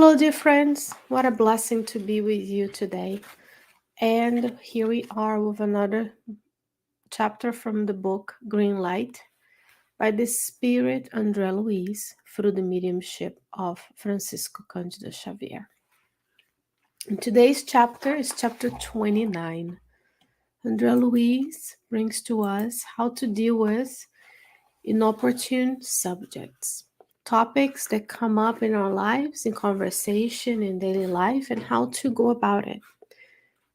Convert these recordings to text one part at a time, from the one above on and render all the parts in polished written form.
Hello, dear friends. What a blessing to be with you today. And here we are with another chapter from the book Green Light by the Spirit André Luiz through the mediumship of Francisco Cândido Xavier. And today's chapter is chapter 29. André Luiz brings to us how to deal with inopportune subjects, topics that come up in our lives, in conversation, in daily life, and how to go about it.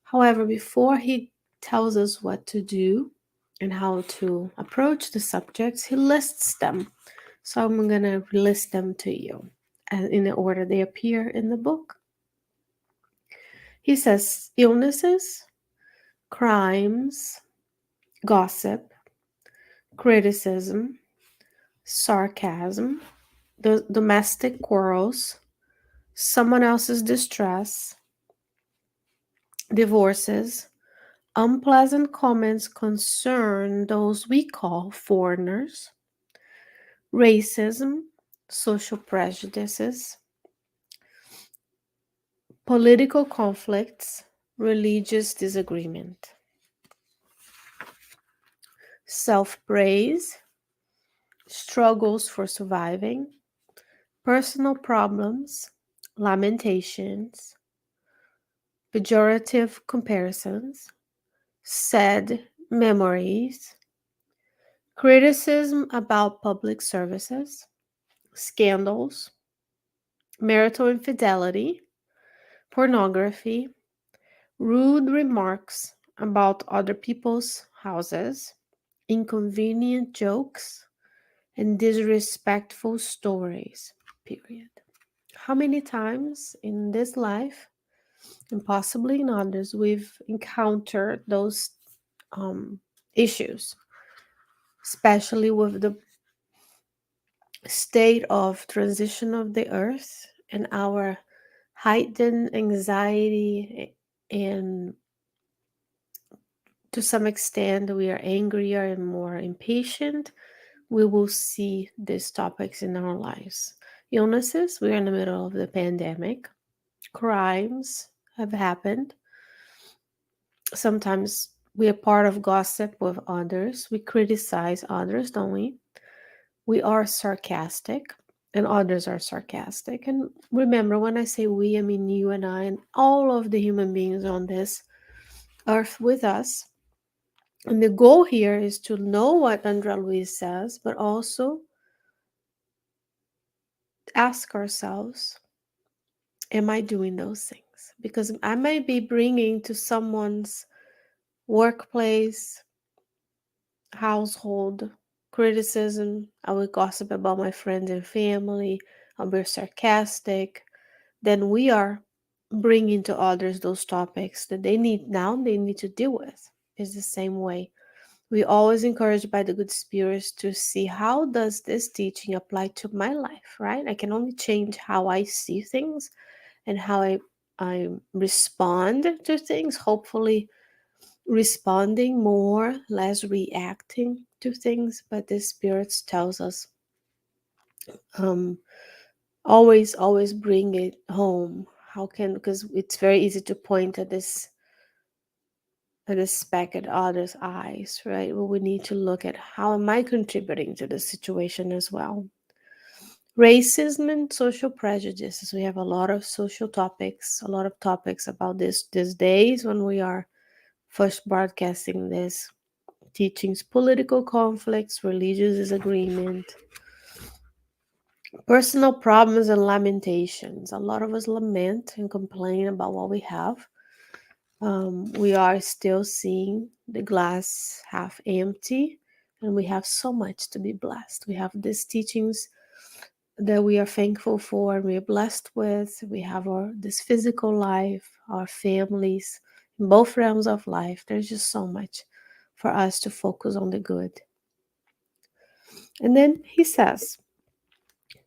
However, before he tells us what to do and how to approach the subjects, he lists them. So I'm going to list them to you in the order they appear in the book. He says illnesses, crimes, gossip, criticism, sarcasm, domestic quarrels, someone else's distress, divorces, unpleasant comments concern those we call foreigners, racism, social prejudices, political conflicts, religious disagreement, self-praise, struggles for surviving, personal problems, lamentations, pejorative comparisons, sad memories, criticism about public services, scandals, marital infidelity, pornography, rude remarks about other people's houses, inconvenient jokes, and disrespectful stories, period. How many times in this life, and possibly in others, we've encountered those issues, especially with the state of transition of the earth and our heightened anxiety, and to some extent we are angrier and more impatient. We will see these topics in our lives. Illnesses, we're in the middle of the pandemic. Crimes have happened. Sometimes we are part of gossip with others. We criticize others, don't we? We are sarcastic, and others are sarcastic. And remember, when I say we, I mean you and I and all of the human beings on this earth with us. And the goal here is to know what André Luiz says, but also ask ourselves, am I doing those things? Because I might be bringing to someone's workplace, household, criticism. I will gossip about my friends and family. I'll be sarcastic. Then we are bringing to others those topics that they need to deal with. It's the same way. We always encouraged by the good spirits to see how does this teaching apply to my life, right? I can only change how I see things and how I respond to things, hopefully responding more, less reacting to things. But the spirits tells us um, always bring it home. How can, because it's very easy to point at this speck at others' eyes, right? Well, we need to look at how am I contributing to the situation as well. Racism and social prejudices. We have a lot of social topics, a lot of topics about this these days when we are first broadcasting this teachings, political conflicts, religious disagreement, personal problems and lamentations. A lot of us lament and complain about what we have. We are still seeing the glass half empty, and we have so much to be blessed. We have these teachings that we are thankful for and we are blessed with. We have this physical life, our families, in both realms of life. There's just so much for us to focus on the good. And then he says,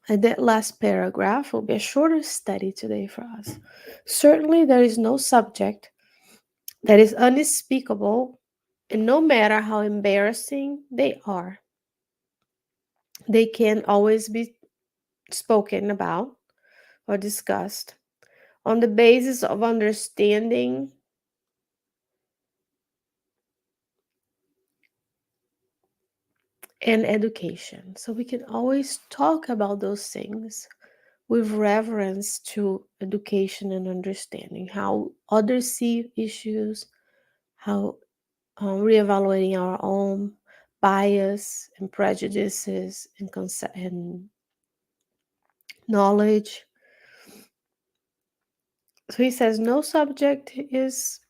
and that last paragraph will be a shorter study today for us. Certainly, there is no subject that is unspeakable, and no matter how embarrassing they are, they can always be spoken about or discussed on the basis of understanding and education. So we can always talk about those things with reverence to education and understanding how others see issues, how reevaluating our own bias and prejudices and, and knowledge. So he says no subject is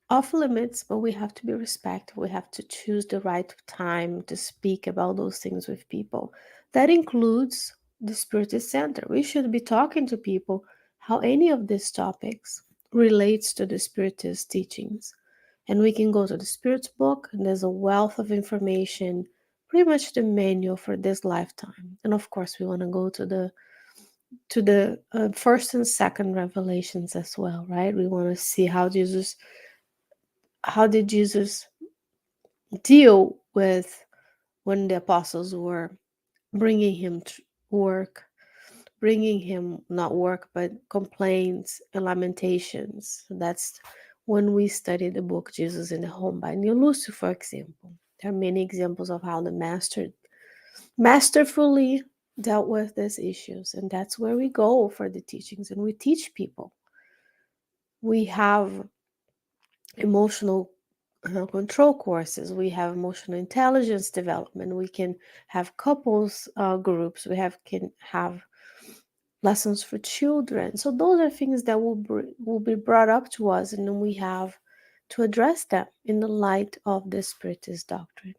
off limits, but we have to be respectful. We have to choose the right time to speak about those things with people. That includes the Spiritist Center. We should be talking to people how any of these topics relates to the Spiritist teachings. And we can go to the Spirit's book, and there's a wealth of information, pretty much the manual for this lifetime. And of course, we want to go to the first and second revelations as well, right? We want to see how did Jesus deal with when the apostles were bringing him work, bringing him not work, but complaints and lamentations. So that's when we study the book Jesus in the Home by Neil Lucy, for example. There are many examples of how the master masterfully dealt with these issues, and that's where we go for the teachings, and we teach people. We have emotional control courses, we have emotional intelligence development, we can have couples groups, can have lessons for children. So those are things that will be brought up to us, and then we have to address them in the light of the Spiritist doctrine.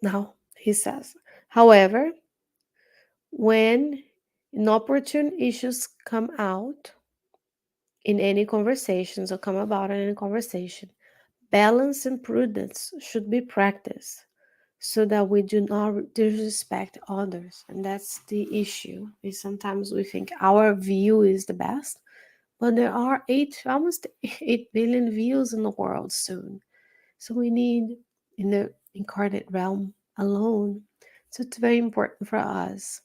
Now he says, however, when inopportune issues come out in any conversations or come about in any conversation, balance and prudence should be practiced so that we do not disrespect others. And that's the issue. Is sometimes we think our view is the best, but there are almost 8 billion views in the world soon. So we need, in the incarnate realm alone, so it's very important for us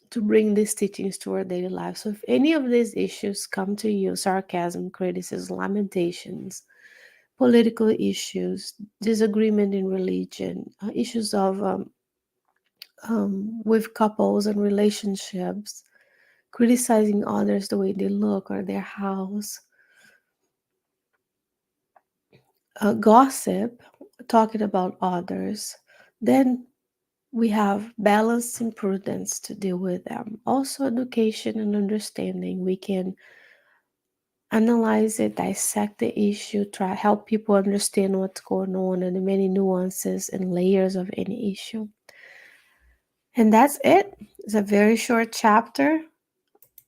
to bring these teachings to our daily life. So if any of these issues come to you, sarcasm, criticism, lamentations, political issues, disagreement in religion, issues of with couples and relationships, criticizing others the way they look or their house, gossip, talking about others, then we have balance and prudence to deal with them. Also, education and understanding. We can analyze it, dissect the issue, try help people understand what's going on and the many nuances and layers of any issue. And that's it. It's a very short chapter.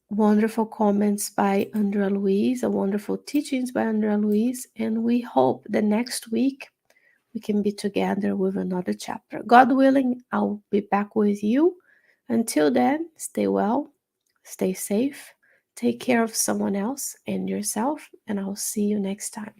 Wonderful comments by Andrea Luiz, a wonderful teachings by Andrea Luiz, and we hope the next week we can be together with another chapter. God willing, I'll be back with you. Until then, stay well, stay safe, take care of someone else and yourself, and I'll see you next time.